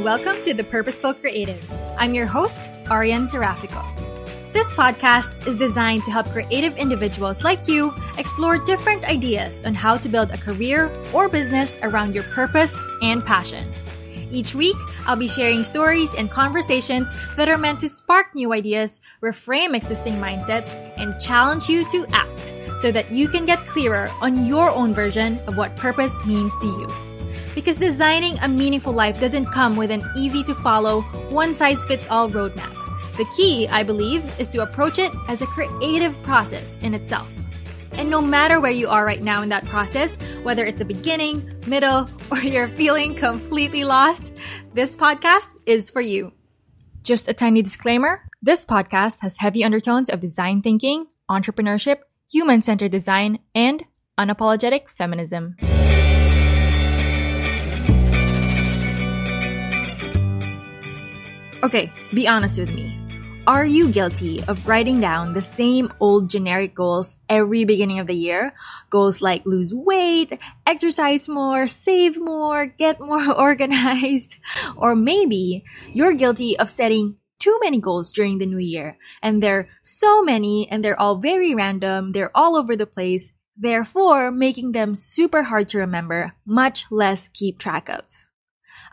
welcome to The Purposeful Creative. I'm your host, Arian Serafico. This podcast is designed to help creative individuals like you explore different ideas on how to build a career or business around your purpose and passion. Each week, I'll be sharing stories and conversations that are meant to spark new ideas, reframe existing mindsets, and challenge you to act so that you can get clearer on your own version of what purpose means to you. Because designing a meaningful life doesn't come with an easy-to-follow, one-size-fits-all roadmap. The key, I believe, is to approach it as a creative process in itself. And no matter where you are right now in that process, whether it's the beginning, middle, or you're feeling completely lost, this podcast is for you. Just a tiny disclaimer, this podcast has heavy undertones of design thinking, entrepreneurship, human-centered design, and unapologetic feminism. Okay, be honest with me. Are you guilty of writing down the same old generic goals every beginning of the year? Goals like lose weight, exercise more, save more, get more organized. Or maybe you're guilty of setting too many goals during the new year. And they're so many and they're all very random. They're all over the place. Therefore, making them super hard to remember, much less keep track of.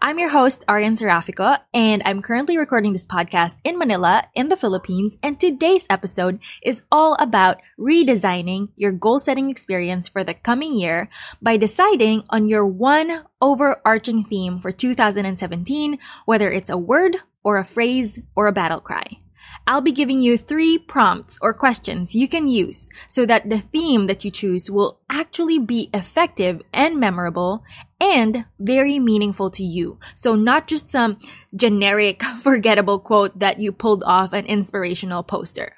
I'm your host, Arian Serafico, and I'm currently recording this podcast in Manila, in the Philippines, and today's episode is all about redesigning your goal-setting experience for the coming year by deciding on your one overarching theme for 2017, whether it's a word or a phrase or a battle cry. I'll be giving you 3 prompts or questions you can use so that the theme that you choose will actually be effective and memorable and very meaningful to you. So not just some generic, forgettable quote that you pulled off an inspirational poster.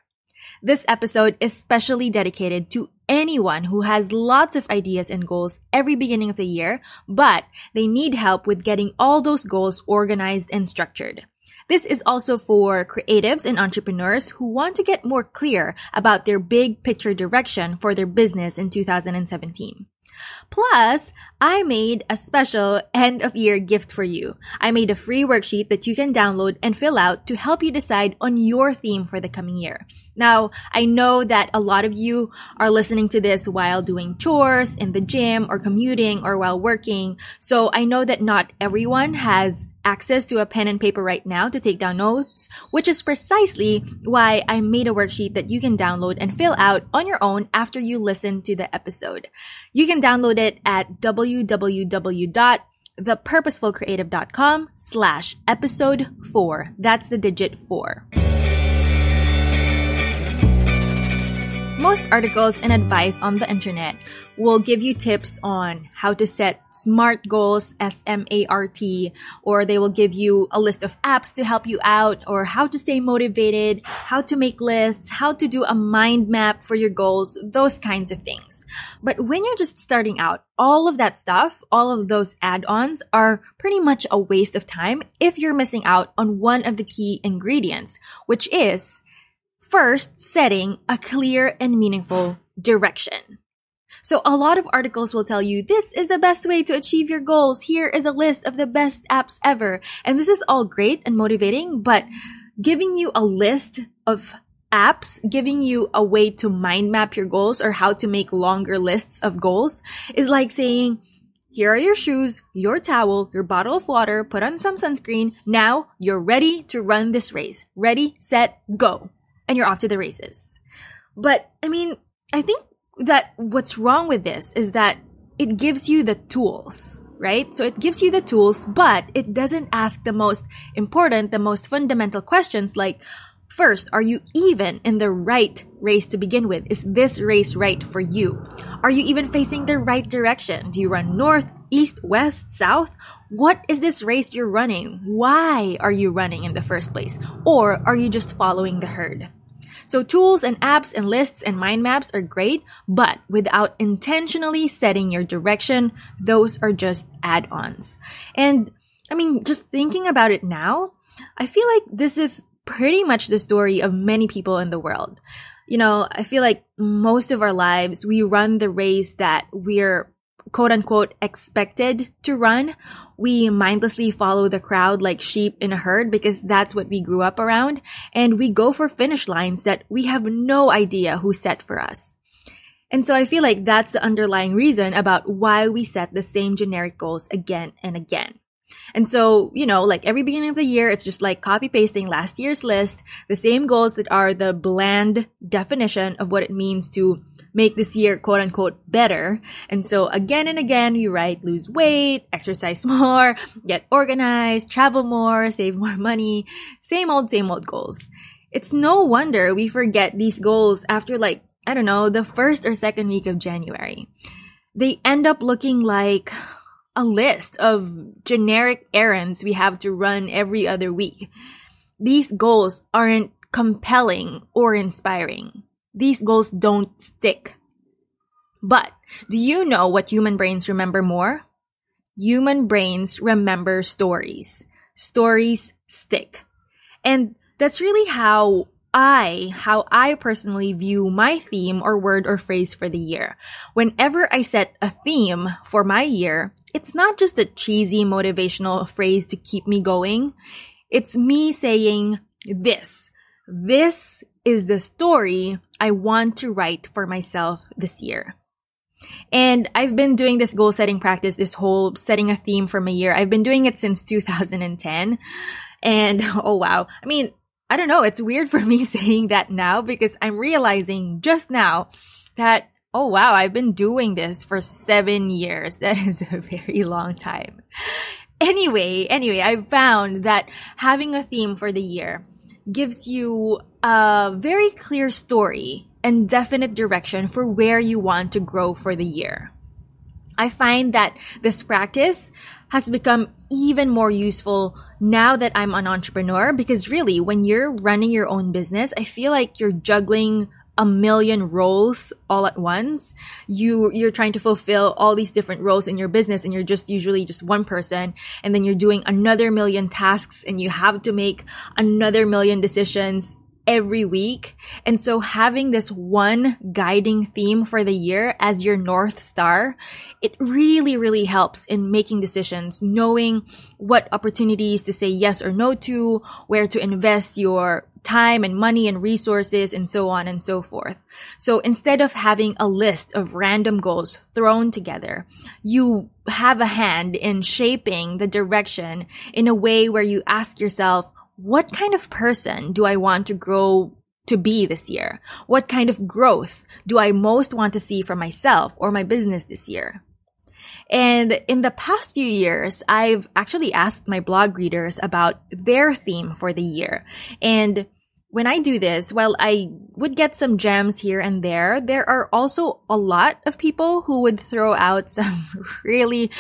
This episode is specially dedicated to anyone who has lots of ideas and goals every beginning of the year, but they need help with getting all those goals organized and structured. This is also for creatives and entrepreneurs who want to get more clear about their big picture direction for their business in 2017. Plus, I made a special end-of-year gift for you. I made a free worksheet that you can download and fill out to help you decide on your theme for the coming year. Now, I know that a lot of you are listening to this while doing chores, in the gym, or commuting, or while working. So I know that not everyone has access to a pen and paper right now to take down notes, which is precisely why I made a worksheet that you can download and fill out on your own after you listen to the episode. You can download it at www.thepurposefulcreative.com/episode 4. That's the digit 4. Most articles and advice on the internet will give you tips on how to set SMART goals, SMART, or they will give you a list of apps to help you out, or how to stay motivated, how to make lists, how to do a mind map for your goals, those kinds of things. But when you're just starting out, all of that stuff, all of those add-ons are pretty much a waste of time if you're missing out on one of the key ingredients, which is first, setting a clear and meaningful direction. So a lot of articles will tell you, this is the best way to achieve your goals. Here is a list of the best apps ever. And this is all great and motivating, but giving you a list of apps, giving you a way to mind map your goals or how to make longer lists of goals is like saying, here are your shoes, your towel, your bottle of water, put on some sunscreen. Now you're ready to run this race. Ready, set, go. And you're off to the races. But, I think that what's wrong with this is that it gives you the tools, right? So it gives you the tools, but it doesn't ask the most important, the most fundamental questions like, first, are you even in the right race to begin with? Is this race right for you? Are you even facing the right direction? Do you run north, east, west, south? What is this race you're running? Why are you running in the first place? Or are you just following the herd? So tools and apps and lists and mind maps are great, but without intentionally setting your direction, those are just add-ons. And just thinking about it now, I feel like this is pretty much the story of many people in the world. I feel like most of our lives, we run the race that we're quote unquote expected to run. We mindlessly follow the crowd like sheep in a herd because that's what we grew up around. And we go for finish lines that we have no idea who set for us. And so I feel like that's the underlying reason about why we set the same generic goals again and again. And so, like every beginning of the year, it's just like copy pasting last year's list, the same goals that are the bland definition of what it means to make this year quote unquote better. And so again and again, we write lose weight, exercise more, get organized, travel more, save more money, same old goals. It's no wonder we forget these goals after the first or second week of January. They end up looking like a list of generic errands we have to run every other week. These goals aren't compelling or inspiring. These goals don't stick. But do you know what human brains remember more? Human brains remember stories. Stories stick. And that's really how I personally view my theme or word or phrase for the year. Whenever I set a theme for my year, it's not just a cheesy motivational phrase to keep me going. It's me saying this. This is the story I want to write for myself this year. And I've been doing this goal setting practice, this whole setting a theme for my year. I've been doing it since 2010. And oh wow. I don't know. It's weird for me saying that now because I'm realizing just now that, oh wow, I've been doing this for 7 years. That is a very long time. Anyway, I've found that having a theme for the year gives you a very clear story and definite direction for where you want to grow for the year. I find that this practice has become even more useful now that I'm an entrepreneur because really, when you're running your own business, I feel like you're juggling a million roles all at once. You're trying to fulfill all these different roles in your business and you're just usually just one person. And then you're doing another million tasks and you have to make another million decisions every week. And so having this one guiding theme for the year as your North Star, it really, really helps in making decisions, knowing what opportunities to say yes or no to, where to invest your time and money and resources, and so on and so forth. So instead of having a list of random goals thrown together, you have a hand in shaping the direction in a way where you ask yourself, what kind of person do I want to grow to be this year? What kind of growth do I most want to see for myself or my business this year? And in the past few years, I've actually asked my blog readers about their theme for the year. And when I do this, while I would get some gems here and there are also a lot of people who would throw out some really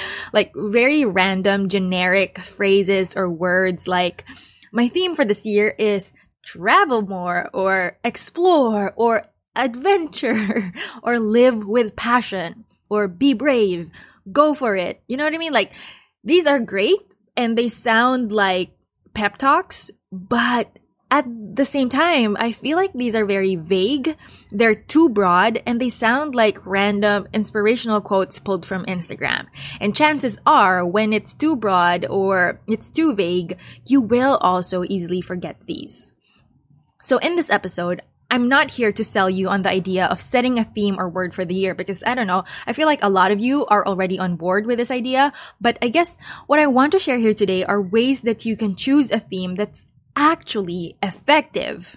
very random generic phrases or words like, my theme for this year is travel more or explore or adventure or live with passion or be brave, go for it. You know what I mean? These are great and they sound like pep talks, but at the same time, I feel like these are very vague. They're too broad and they sound like random inspirational quotes pulled from Instagram. And chances are when it's too broad or it's too vague, you will also easily forget these. So in this episode, I'm not here to sell you on the idea of setting a theme or word for the year because I don't know, I feel like a lot of you are already on board with this idea. But I guess what I want to share here today are ways that you can choose a theme that's actually effective,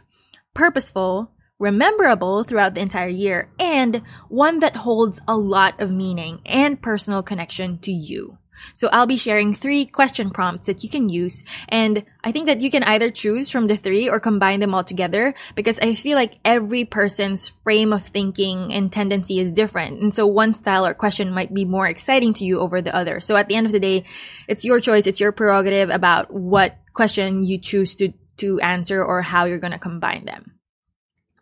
purposeful, rememberable throughout the entire year, and one that holds a lot of meaning and personal connection to you. So I'll be sharing 3 question prompts that you can use, and I think that you can either choose from the 3 or combine them all together because I feel like every person's frame of thinking and tendency is different. And so one style or question might be more exciting to you over the other. So at the end of the day, it's your choice, it's your prerogative about what question you choose to answer or how you're going to combine them.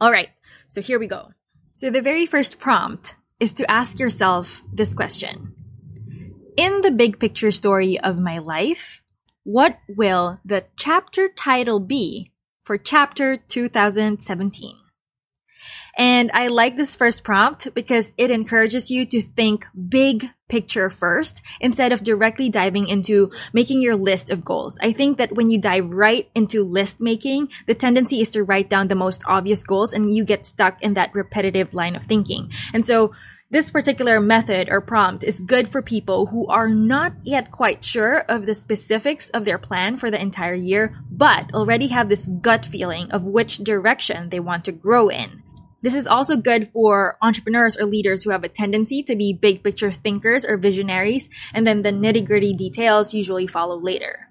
All right, so here we go. So the very first prompt is to ask yourself this question. In the big picture story of my life, what will the chapter title be for chapter 2017? And I like this first prompt because it encourages you to think big picture first instead of directly diving into making your list of goals. I think that when you dive right into list making, the tendency is to write down the most obvious goals and you get stuck in that repetitive line of thinking. And so this particular method or prompt is good for people who are not yet quite sure of the specifics of their plan for the entire year, but already have this gut feeling of which direction they want to grow in. This is also good for entrepreneurs or leaders who have a tendency to be big picture thinkers or visionaries, and then the nitty-gritty details usually follow later.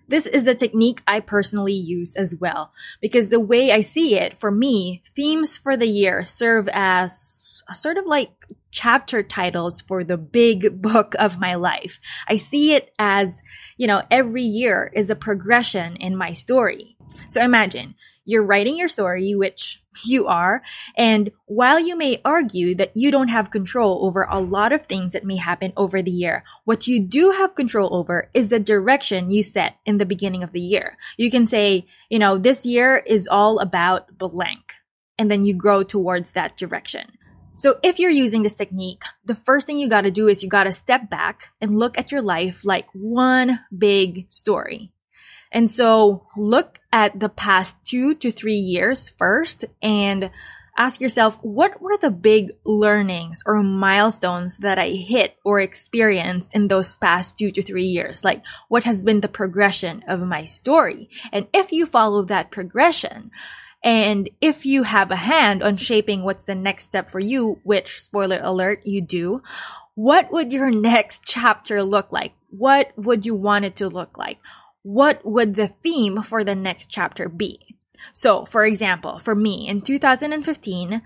This is the technique I personally use as well, because the way I see it, for me, themes for the year serve as sort of like chapter titles for the big book of my life. I see it as, every year is a progression in my story. So imagine you're writing your story, which you are, and while you may argue that you don't have control over a lot of things that may happen over the year, what you do have control over is the direction you set in the beginning of the year. You can say, this year is all about blank, and then you grow towards that direction. So if you're using this technique, the first thing you got to do is you got to step back and look at your life like one big story. And so look at the past 2 to 3 years first and ask yourself, what were the big learnings or milestones that I hit or experienced in those past 2 to 3 years? Like, what has been the progression of my story? And if you follow that progression, and if you have a hand on shaping what's the next step for you, which, spoiler alert, you do, what would your next chapter look like? What would you want it to look like? What would the theme for the next chapter be? So, for example, for me, in 2015,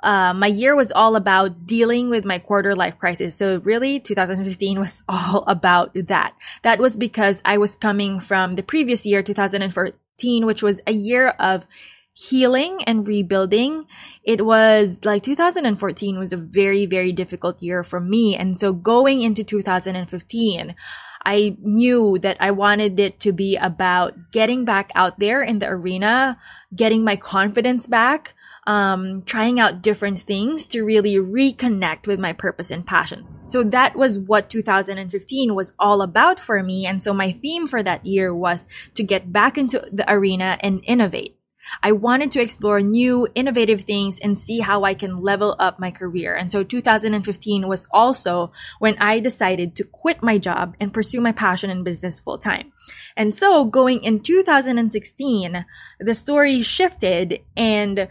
my year was all about dealing with my quarter life crisis. So really, 2015 was all about that. That was because I was coming from the previous year, 2014, which was a year of healing and rebuilding. It was like 2014 was a very, very difficult year for me. And so going into 2015, I knew that I wanted it to be about getting back out there in the arena, getting my confidence back, trying out different things to really reconnect with my purpose and passion. So that was what 2015 was all about for me. And so my theme for that year was to get back into the arena and innovate. I wanted to explore new, innovative things and see how I can level up my career. And so 2015 was also when I decided to quit my job and pursue my passion in business full time. And so going in 2016, the story shifted, and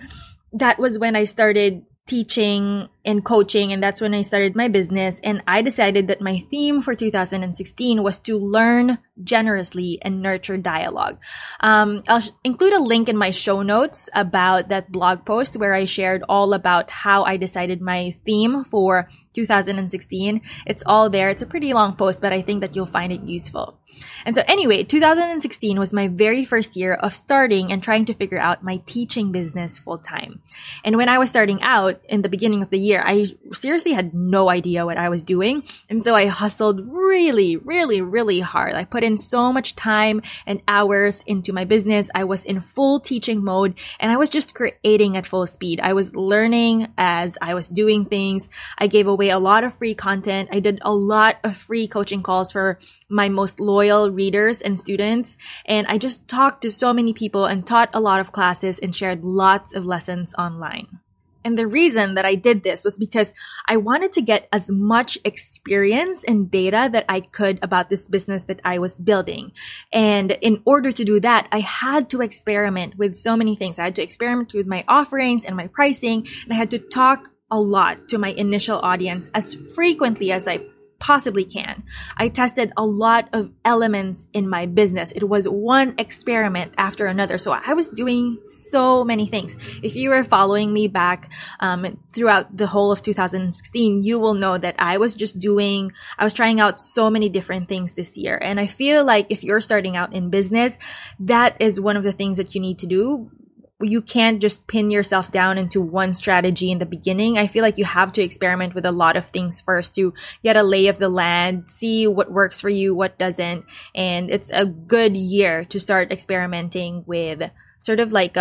that was when I started teaching and coaching, and that's when I started my business. And I decided that my theme for 2016 was to learn generously and nurture dialogue. I'll include a link in my show notes about that blog post where I shared all about how I decided my theme for 2016. It's all there. It's a pretty long post, but I think that you'll find it useful. And so anyway, 2016 was my very first year of starting and trying to figure out my teaching business full time. And when I was starting out in the beginning of the year, I seriously had no idea what I was doing. And so I hustled really, really, really hard. I put in so much time and hours into my business. I was in full teaching mode and I was just creating at full speed. I was learning as I was doing things. I gave away a lot of free content. I did a lot of free coaching calls for my most loyal readers and students. And I just talked to so many people and taught a lot of classes and shared lots of lessons online. And the reason that I did this was because I wanted to get as much experience and data that I could about this business that I was building. And in order to do that, I had to experiment with so many things. I had to experiment with my offerings and my pricing, and I had to talk a lot to my initial audience as frequently as I possibly can. I tested a lot of elements in my business. It was one experiment after another. So I was doing so many things. If you were following me back throughout the whole of 2016, you will know that I was trying out so many different things this year. And I feel like if you're starting out in business, that is one of the things that you need to do. You can't just pin yourself down into one strategy in the beginning. I feel like you have to experiment with a lot of things first to get a lay of the land, see what works for you, what doesn't. And it's a good year to start experimenting with sort of like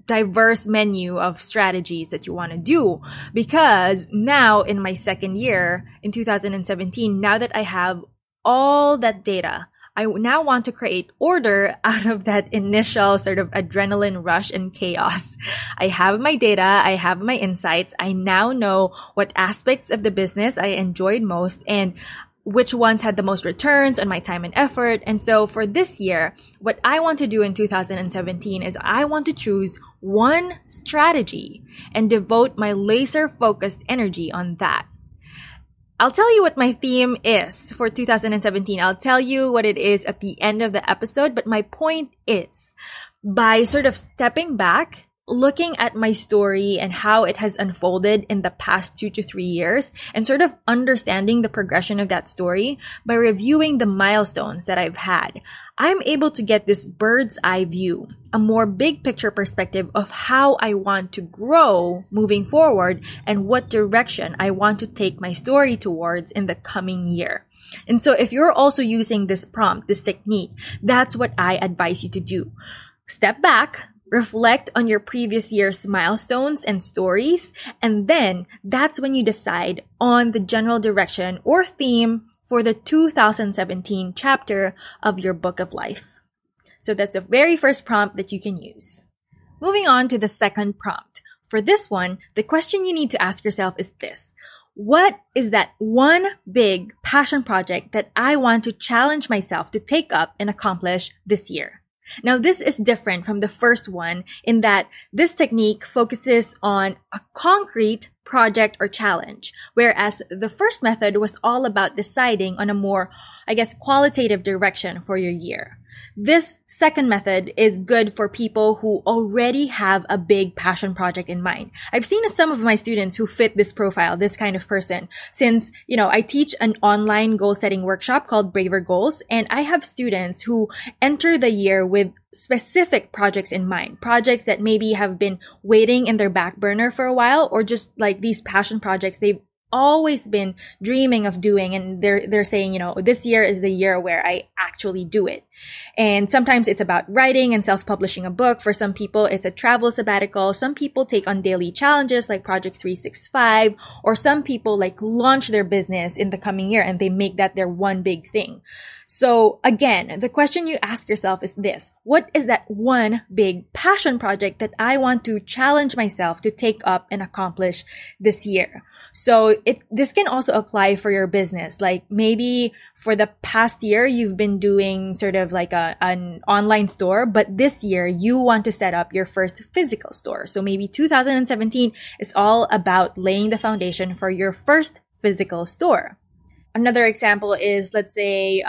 diverse menu of strategies that you want to do. Because now in my second year, in 2017, now that I have all that data, I now want to create order out of that initial sort of adrenaline rush and chaos. I have my data. I have my insights. I now know what aspects of the business I enjoyed most and which ones had the most returns on my time and effort. And so for this year, what I want to do in 2017 is I want to choose one strategy and devote my laser focused energy on that. I'll tell you what my theme is for 2017. I'll tell you what it is at the end of the episode. But my point is, by sort of stepping back, looking at my story and how it has unfolded in the past 2 to 3 years, and sort of understanding the progression of that story by reviewing the milestones that I've had, I'm able to get this bird's eye view, a more big picture perspective of how I want to grow moving forward and what direction I want to take my story towards in the coming year. And so if you're also using this prompt, this technique, that's what I advise you to do. Step back, reflect on your previous year's milestones and stories, and then that's when you decide on the general direction or theme for the 2017 chapter of your book of life. So that's the very first prompt that you can use. Moving on to the second prompt. For this one, the question you need to ask yourself is this: what is that one big passion project that I want to challenge myself to take up and accomplish this year? Now, this is different from the first one in that this technique focuses on a concrete project or challenge, whereas the first method was all about deciding on a more, qualitative direction for your year. This second method is good for people who already have a big passion project in mind. I've seen some of my students who fit this profile, this kind of person, since, I teach an online goal setting workshop called Braver Goals, and I have students who enter the year with specific projects in mind, projects that maybe have been waiting in their back burner for a while, or just like these passion projects they've always been dreaming of doing, and they're saying, this year is the year where I actually do it. And sometimes it's about writing and self-publishing a book. For some people, it's a travel sabbatical. Some people take on daily challenges like Project 365, or some people launch their business in the coming year and they make that their one big thing. So again, the question you ask yourself is this: what is that one big passion project that I want to challenge myself to take up and accomplish this year? So this can also apply for your business. Like maybe for the past year, you've been doing sort of like an online store, but this year you want to set up your first physical store. So maybe 2017 is all about laying the foundation for your first physical store. Another example is, let's say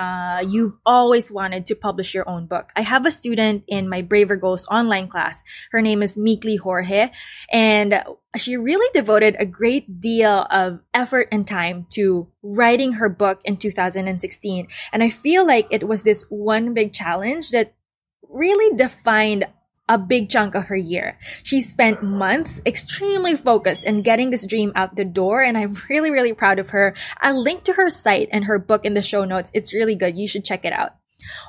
you've always wanted to publish your own book. I have a student in my Braver Goals online class. Her name is Meekly Jorge, and she really devoted a great deal of effort and time to writing her book in 2016. And I feel like it was this one big challenge that really defined a big chunk of her year. She spent months extremely focused in getting this dream out the door, and I'm really, really proud of her. I'll link to her site and her book in the show notes. It's really good. You should check it out.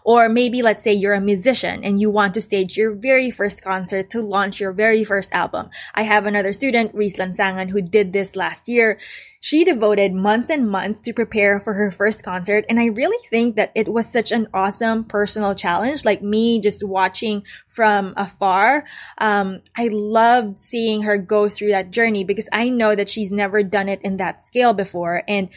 Or maybe let's say you're a musician and you want to stage your very first concert to launch your very first album. I have another student, Reese Lansangan, who did this last year. She devoted months and months to prepare for her first concert. And I really think that it was such an awesome personal challenge. Like me just watching from afar. I loved seeing her go through that journey because I know that she's never done it in that scale before. And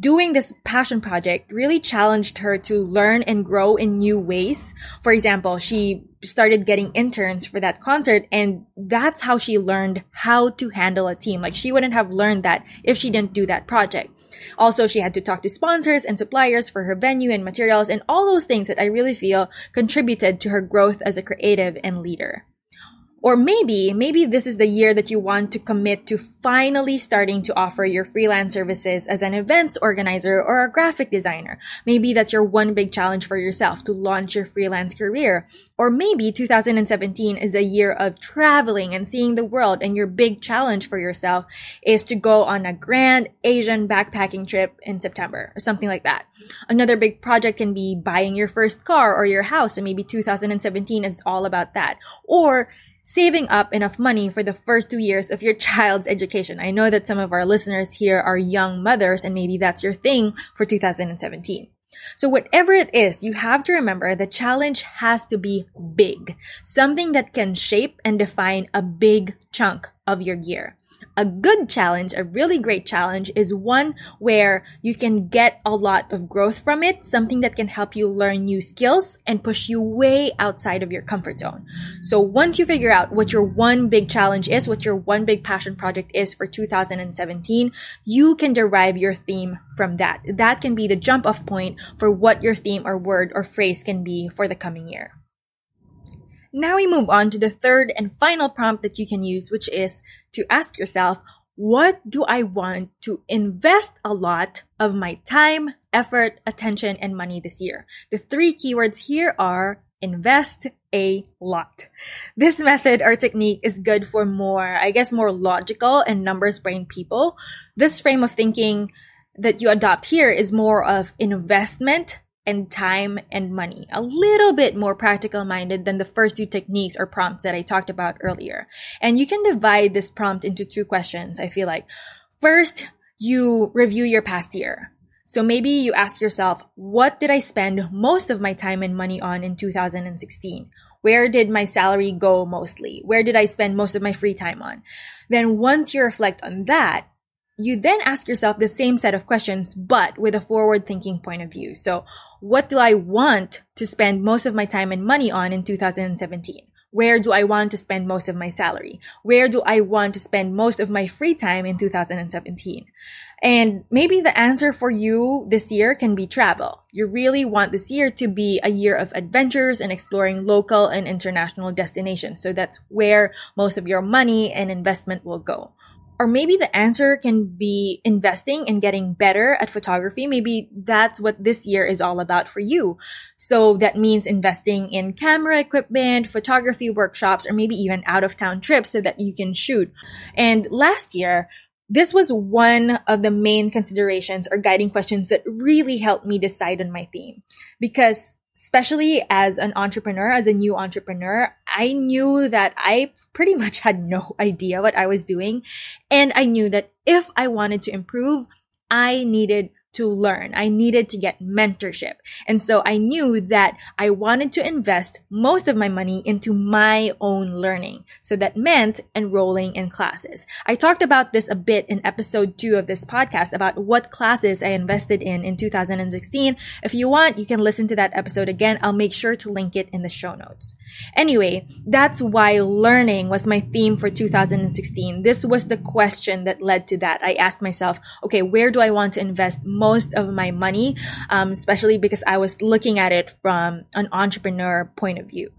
doing this passion project really challenged her to learn and grow in new ways. For example, she started getting interns for that concert, and that's how she learned how to handle a team. Like she wouldn't have learned that if she didn't do that project. Also, she had to talk to sponsors and suppliers for her venue and materials and all those things that I really feel contributed to her growth as a creative and leader. Or maybe this is the year that you want to commit to finally starting to offer your freelance services as an events organizer or a graphic designer. Maybe that's your one big challenge for yourself, to launch your freelance career. Or maybe 2017 is a year of traveling and seeing the world, and your big challenge for yourself is to go on a grand Asian backpacking trip in September or something like that. Another big project can be buying your first car or your house, and maybe 2017 is all about that. Or saving up enough money for the first 2 years of your child's education. I know that some of our listeners here are young mothers, and maybe that's your thing for 2017. So whatever it is, you have to remember the challenge has to be big, something that can shape and define a big chunk of your year. A good challenge, a really great challenge, is one where you can get a lot of growth from it, something that can help you learn new skills and push you way outside of your comfort zone. So once you figure out what your one big challenge is, what your one big passion project is for 2017, you can derive your theme from that. That can be the jump off point for what your theme or word or phrase can be for the coming year. Now we move on to the third and final prompt that you can use, which is to ask yourself, what do I want to invest a lot of my time, effort, attention, and money this year? The 3 keywords here are invest a lot. This method or technique is good for more logical and numbers brain people. This frame of thinking that you adopt here is more of investment and time and money, a little bit more practical minded than the first 2 techniques or prompts that I talked about earlier. And you can divide this prompt into 2 questions, I feel like. First, you review your past year. So maybe you ask yourself, what did I spend most of my time and money on in 2016? Where did my salary go mostly? Where did I spend most of my free time on? Then once you reflect on that, you then ask yourself the same set of questions, but with a forward-thinking point of view. So what do I want to spend most of my time and money on in 2017? Where do I want to spend most of my salary? Where do I want to spend most of my free time in 2017? And maybe the answer for you this year can be travel. You really want this year to be a year of adventures and exploring local and international destinations. So that's where most of your money and investment will go. Or maybe the answer can be investing and getting better at photography. Maybe that's what this year is all about for you. So that means investing in camera equipment, photography workshops, or maybe even out-of-town trips so that you can shoot. And last year, this was one of the main considerations or guiding questions that really helped me decide on my theme. Because especially as an entrepreneur, as a new entrepreneur, I knew that I pretty much had no idea what I was doing. And I knew that if I wanted to improve, I needed to learn. I needed to get mentorship. And so I knew that I wanted to invest most of my money into my own learning. So that meant enrolling in classes. I talked about this a bit in episode 2 of this podcast about what classes I invested in 2016. If you want, you can listen to that episode again. I'll make sure to link it in the show notes. Anyway, that's why learning was my theme for 2016. This was the question that led to that. I asked myself, okay, where do I want to invest most of my money, especially because I was looking at it from an entrepreneur point of view.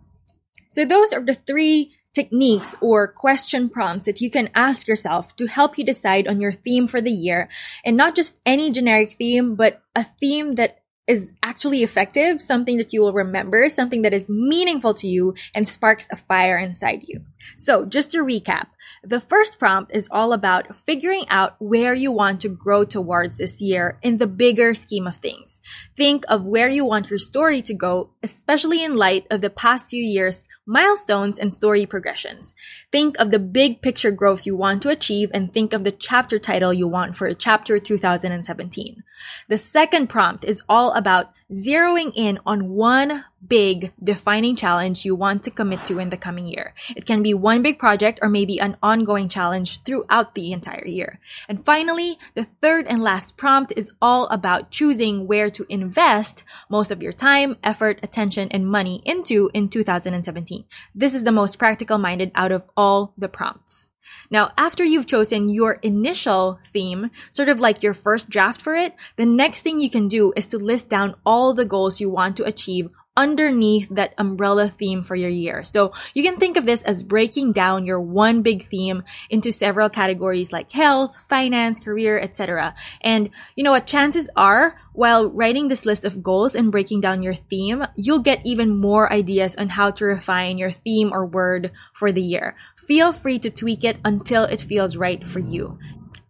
So those are the 3 techniques or question prompts that you can ask yourself to help you decide on your theme for the year, and not just any generic theme, but a theme that is actually effective, something that you will remember, something that is meaningful to you and sparks a fire inside you. So just to recap, the first prompt is all about figuring out where you want to grow towards this year in the bigger scheme of things. Think of where you want your story to go, especially in light of the past few years' milestones and story progressions. Think of the big picture growth you want to achieve, and think of the chapter title you want for chapter 2017. The second prompt is all about zeroing in on one big defining challenge you want to commit to in the coming year. It can be one big project or maybe an ongoing challenge throughout the entire year. And finally, the third and last prompt is all about choosing where to invest most of your time, effort, attention, and money into in 2017. This is the most practical minded out of all the prompts. Now, after you've chosen your initial theme, sort of like your first draft for it, the next thing you can do is to list down all the goals you want to achieve underneath that umbrella theme for your year. So you can think of this as breaking down your one big theme into several categories like health, finance, career, etc. And you know what? Chances are, while writing this list of goals and breaking down your theme, you'll get even more ideas on how to refine your theme or word for the year. Feel free to tweak it until it feels right for you.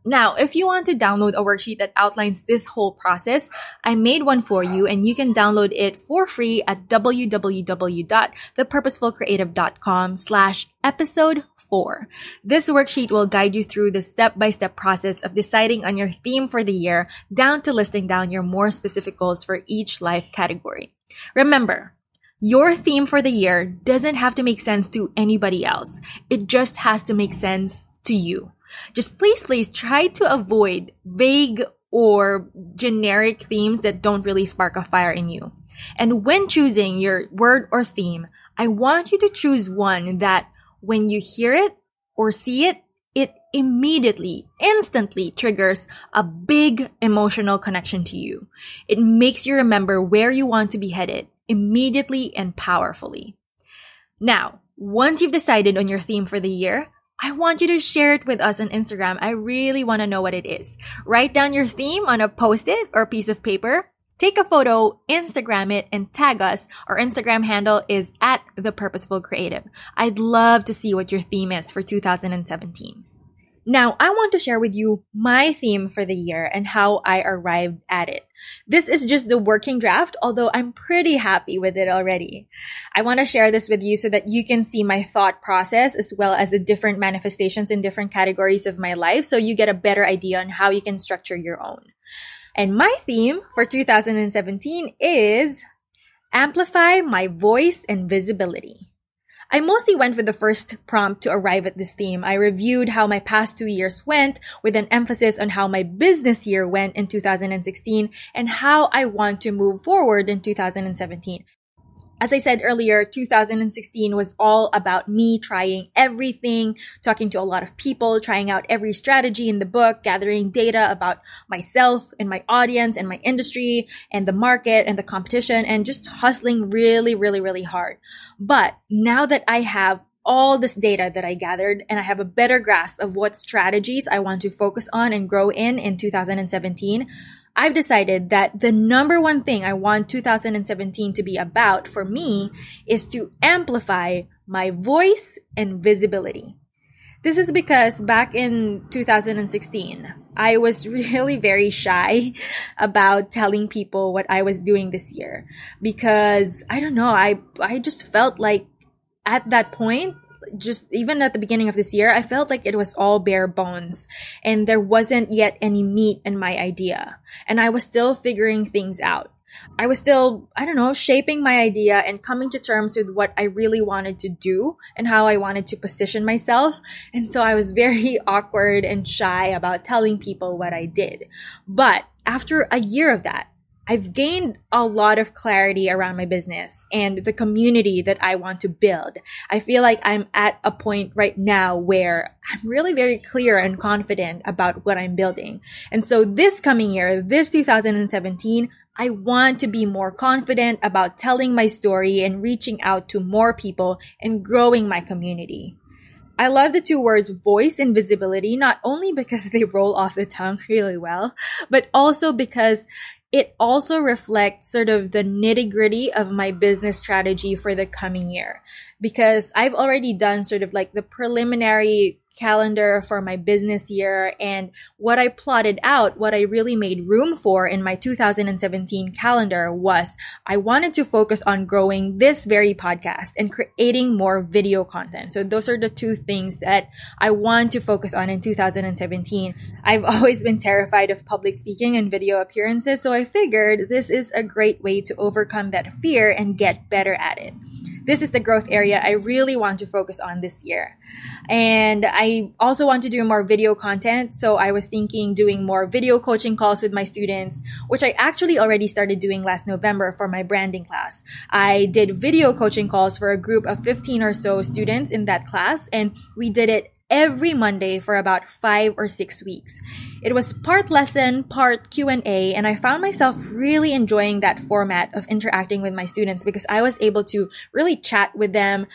Now, if you want to download a worksheet that outlines this whole process, I made one for you and you can download it for free at www.thepurposefulcreative.com/episode 4. This worksheet will guide you through the step-by-step process of deciding on your theme for the year down to listing down your more specific goals for each life category. Remember, your theme for the year doesn't have to make sense to anybody else. It just has to make sense to you. Just please try to avoid vague or generic themes that don't really spark a fire in you. And when choosing your word or theme, I want you to choose one that when you hear it or see it, it immediately, instantly triggers a big emotional connection to you. It makes you remember where you want to be headed immediately and powerfully. Now, once you've decided on your theme for the year, I want you to share it with us on Instagram. I really want to know what it is. Write down your theme on a post-it or piece of paper. Take a photo, Instagram it, and tag us. Our Instagram handle is @thepurposefulcreative. I'd love to see what your theme is for 2017. Now, I want to share with you my theme for the year and how I arrived at it. This is just the working draft, although I'm pretty happy with it already. I want to share this with you so that you can see my thought process as well as the different manifestations in different categories of my life so you get a better idea on how you can structure your own. And my theme for 2017 is amplify my voice and visibility. I mostly went with the first prompt to arrive at this theme. I reviewed how my past 2 years went with an emphasis on how my business year went in 2016 and how I want to move forward in 2017. As I said earlier, 2016 was all about me trying everything, talking to a lot of people, trying out every strategy in the book, gathering data about myself and my audience and my industry and the market and the competition and just hustling really hard. But now that I have all this data that I gathered and I have a better grasp of what strategies I want to focus on and grow in 2017, I've decided that the number one thing I want 2017 to be about for me is to amplify my voice and visibility. This is because back in 2016, I was really very shy about telling people what I was doing this year because I don't know, I just felt like at that point, just even at the beginning of this year, I felt like it was all bare bones and there wasn't yet any meat in my idea. And I was still figuring things out. I was still, shaping my idea and coming to terms with what I really wanted to do and how I wanted to position myself. And so I was very awkward and shy about telling people what I did. But after a year of that, I've gained a lot of clarity around my business and the community that I want to build. I feel like I'm at a point right now where I'm really very clear and confident about what I'm building. And so this coming year, this 2017, I want to be more confident about telling my story and reaching out to more people and growing my community. I love the two words voice and visibility, not only because they roll off the tongue really well, but also because it also reflects sort of the nitty-gritty of my business strategy for the coming year. Because I've already done sort of like the preliminary calendar for my business year and what I plotted out, what I really made room for in my 2017 calendar was I wanted to focus on growing this very podcast and creating more video content. So those are the two things that I want to focus on in 2017. I've always been terrified of public speaking and video appearances, so I figured this is a great way to overcome that fear and get better at it. This is the growth area I really want to focus on this year. And I also want to do more video content. So I was thinking doing more video coaching calls with my students, which I actually already started doing last November for my branding class. I did video coaching calls for a group of 15 or so students in that class, and we did it every Monday for about 5 or 6 weeks. It was part lesson, part Q&A, and I found myself really enjoying that format of interacting with my students because I was able to really chat with them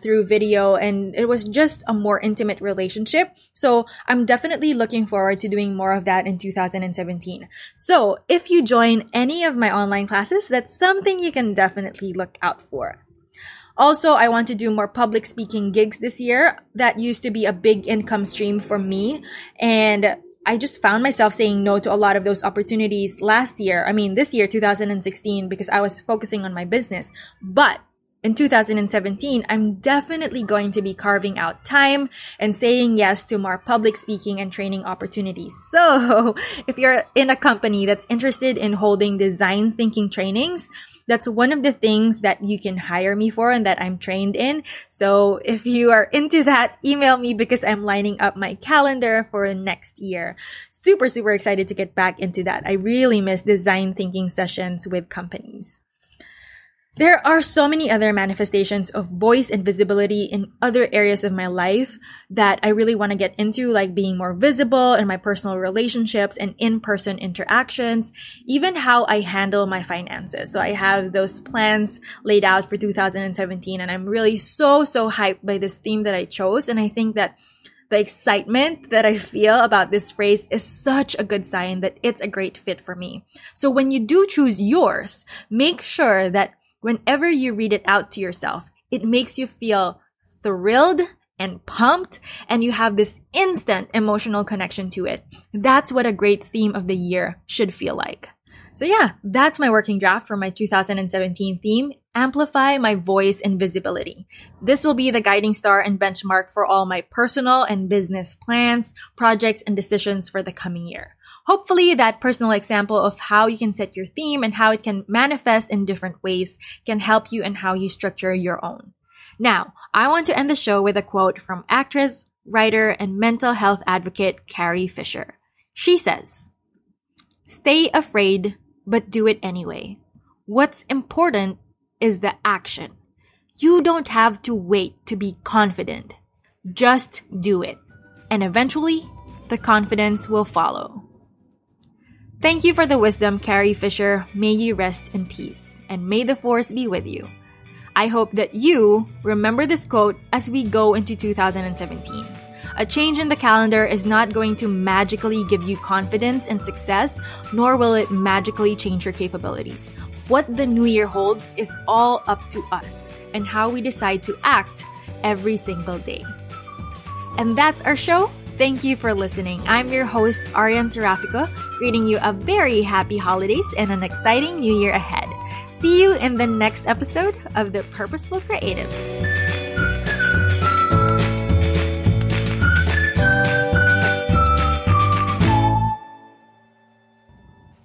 through video, and it was just a more intimate relationship. So I'm definitely looking forward to doing more of that in 2017. So if you join any of my online classes, that's something you can definitely look out for. Also, I want to do more public speaking gigs this year. That used to be a big income stream for me. And I just found myself saying no to a lot of those opportunities this year, 2016, because I was focusing on my business. But in 2017, I'm definitely going to be carving out time and saying yes to more public speaking and training opportunities. So if you're in a company that's interested in holding design thinking trainings, that's one of the things that you can hire me for and that I'm trained in. So if you are into that, email me because I'm lining up my calendar for next year. Super, super excited to get back into that. I really miss design thinking sessions with companies. There are so many other manifestations of voice and visibility in other areas of my life that I really want to get into, like being more visible in my personal relationships and in-person interactions, even how I handle my finances. So I have those plans laid out for 2017, and I'm really so hyped by this theme that I chose. And I think that the excitement that I feel about this phrase is such a good sign that it's a great fit for me. So when you do choose yours, make sure that whenever you read it out to yourself, it makes you feel thrilled and pumped, and you have this instant emotional connection to it. That's what a great theme of the year should feel like. So yeah, that's my working draft for my 2017 theme, Amplify My Voice and Visibility. This will be the guiding star and benchmark for all my personal and business plans, projects, and decisions for the coming year. Hopefully, that personal example of how you can set your theme and how it can manifest in different ways can help you in how you structure your own. Now, I want to end the show with a quote from actress, writer, and mental health advocate Carrie Fisher. She says, "Stay afraid, but do it anyway. What's important is the action. You don't have to wait to be confident. Just do it. And eventually, the confidence will follow." Thank you for the wisdom, Carrie Fisher. May you rest in peace, and may the force be with you. I hope that you remember this quote as we go into 2017. A change in the calendar is not going to magically give you confidence and success, nor will it magically change your capabilities. What the new year holds is all up to us and how we decide to act every single day. And that's our show. Thank you for listening. I'm your host, Arian Serafico, greeting you a very happy holidays and an exciting new year ahead. See you in the next episode of The Purposeful Creative.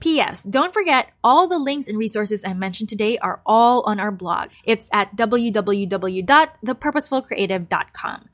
P.S. Don't forget, all the links and resources I mentioned today are all on our blog. It's at www.thepurposefulcreative.com.